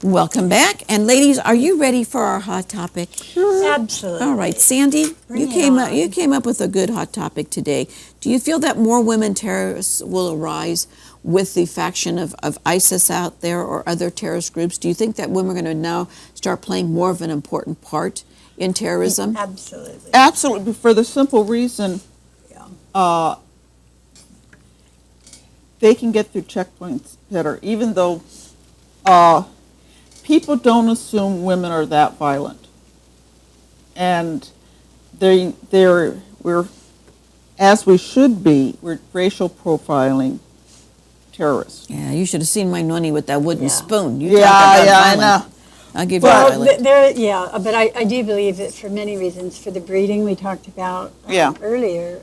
Welcome back. And ladies, are you ready for our hot topic? Absolutely. All right, Sandy, Bring it you on. came up with a good hot topic today. Do you feel that more women terrorists will arise with the faction of ISIS out there or other terrorist groups? Do you think that women are going to now start playing more of an important part in terrorism? Absolutely. Absolutely, for the simple reason Yeah. they can get through checkpoints better, even though people don't assume women are that violent. And we're, as we should be, we're racial profiling terrorists. Yeah, you should have seen my nonny with that wooden Yeah. spoon. You Yeah, talk about I violent. know. I'll give you Well, violent. but I do believe that for many reasons, for the breeding we talked about Yeah. earlier,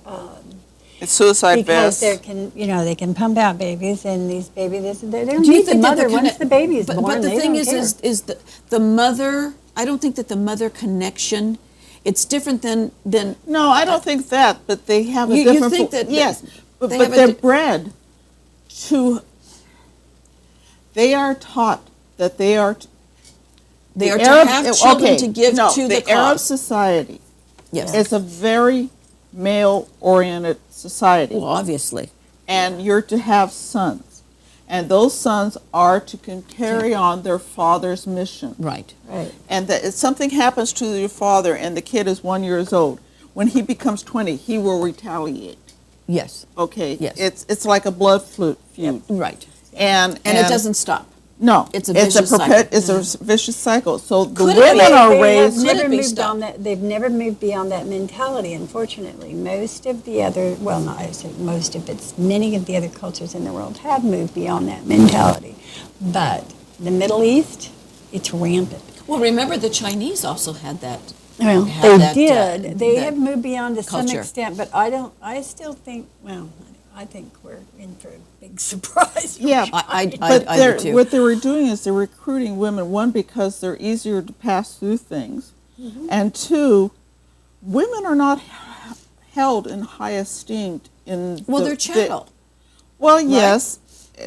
It's suicide because vests. they can pump out babies, and these babies, they don't Do you need the think that mother the once the baby is but, born. But the they thing don't care. is the mother. I don't think that the mother connection. It's different than No, I don't think that, but they have a You different. think that yes, but they have a they're di- bred to. They are taught that they are. they are the Arab- to have children okay, to give no, to the Arab cause. society Yes. is a very male-oriented society, Well, obviously. and you're to have sons, and those sons are to carry on their father's mission. Right. Right. And that if something happens to your father and the kid is 1 year old, when he becomes 20, he will retaliate. Yes. Okay. Yes. It's like a blood feud. Right. And And it doesn't stop. No. It's a vicious cycle. It's a vicious cycle. So the Could it women be? are They raised. have Could never it be moved stopped? on that. They've never moved beyond that mentality. Unfortunately, most of the other, well, not I say most of it, many of the other cultures in the world have moved beyond that mentality. But the Middle East, it's rampant. Well, remember the Chinese also had that. Well, Have they that, did. They that have moved beyond to some culture. extent, but I still think, well, I think we're in for a big surprise. Yeah. But I do too. what they were doing is they're recruiting women, one, because they're easier to pass through things, and two, women are not held in high esteem in. Well, they're chattel. Well, yes,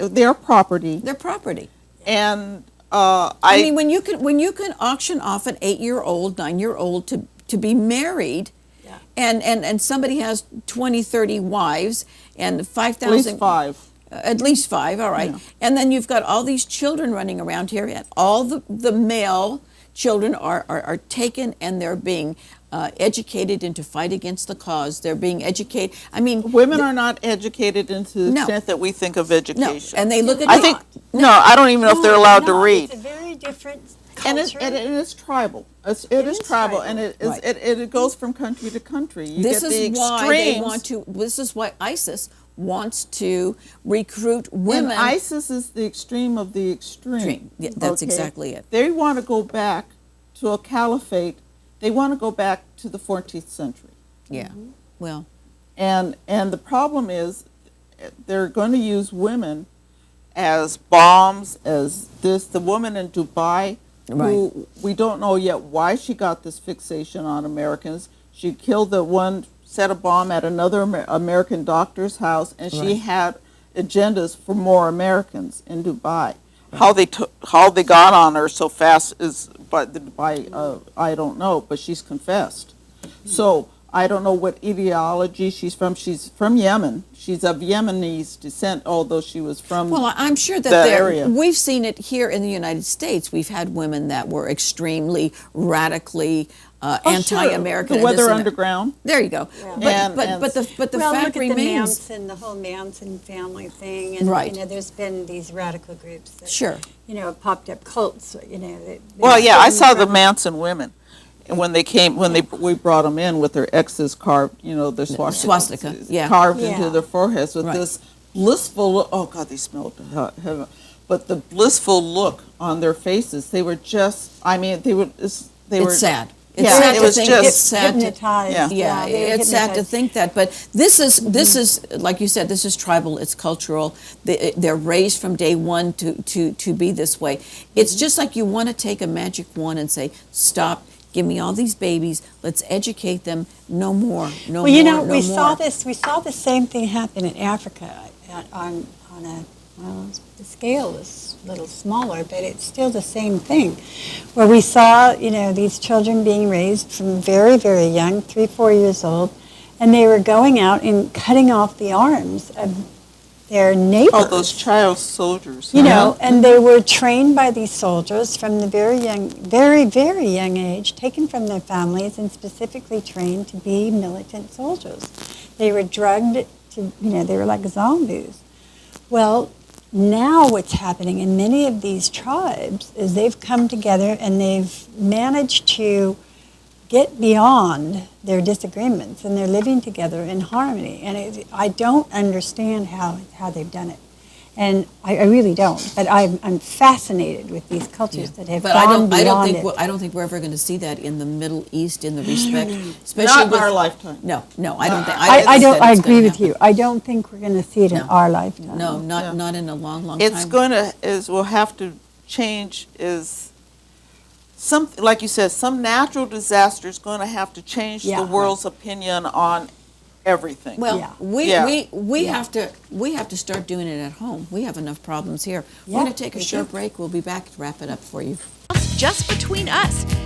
they're property, They're property. and I mean, when you can auction off an 8-year-old, 9-year-old to be married, Yeah. and somebody has 20, 30 wives and 5,000. at least five. At least 5, all right. Yeah. And then you've got all these children running around here, and all the male children are taken and they're being educated into fight against the cause. They're being educated. I mean, Women are not educated into the No. extent that we think of no, education. and they look at I the- think no, I don't even know if they're allowed to No, read. It's a very different And culture. it's tribal. It is is tribal, tribal. and Right. it goes from country to country. You This get the is why they extremes, want to. This is why ISIS wants to recruit women. and ISIS is the extreme of the extreme. Extreme. Yeah, that's exactly it. They want to go back to a caliphate. They want to go back to the 14th century. Yeah. Well, And the problem is they're going to use women as bombs, as this. The woman in Dubai, who we don't know yet why she got this fixation on Americans. She killed the one, set a bomb at another American doctor's house, and she Right. had agendas for more Americans in Dubai. How they got on her so fast is I don't know, but she's confessed. So I don't know what ideology she's from. She's from Yemen. She's of Yemenese descent, although she was from. well, I'm sure that that area. we've seen it here in the United States. We've had women that were extremely radically Oh, sure. anti-American. The and this Weather and that. Underground. There you go. Yeah. But the well, fact look at remains. the Manson, the whole Manson family thing, and Right. there's been these radical groups that Sure. popped up cults. Well, yeah, I saw the Manson women, and when they came, we brought them in with their X's carved, their Swastika, yeah. carved Yeah. into their foreheads with Right. this blissful look. Oh God, they smelled heaven. But the blissful look on their faces, they were just. I mean, they were. They were. It's sad. It's Yeah, sad it to was think. just It's sad to, hypnotized. Yeah. yeah, they were it's sad to hypnotized. think that, but this is like you said, this is tribal, it's cultural. They're raised from day one to be this way. It's just like you want to take a magic wand and say, stop, give me all these babies, let's educate them, no more, Well, more, we no saw more. this. We saw the same thing happen in Africa on a well, the scale is a little smaller, but it's still the same thing. Where we saw, these children being raised from very, very young, 3, 4 years old, and they were going out and cutting off the arms of their neighbors. Oh, those child soldiers. And they were trained by these soldiers from the very young, very, very young age, taken from their families and specifically trained to be militant soldiers. They were drugged to, they were like zombies. Well, now what's happening in many of these tribes is they've come together and they've managed to get beyond their disagreements and they're living together in harmony. And I don't understand how they've done it. And I really don't. But I'm fascinated with these cultures that have But gone beyond it. I don't think we're ever going to see that in the Middle East in the respect, especially Not in with our lifetime. No, I don't think. I agree with you. I don't think we're going to see it in No. our lifetime. No, Yeah. not in a long, long It's time. going to, we'll have to change is some, like you said, some natural disaster is going to have to change Yeah. the world's opinion on everything. Well, Yeah. we Yeah. have to start doing it at home. We have enough problems here. We're Yeah, going to take a we short do. break. We'll be back to wrap it up for you. Just between us.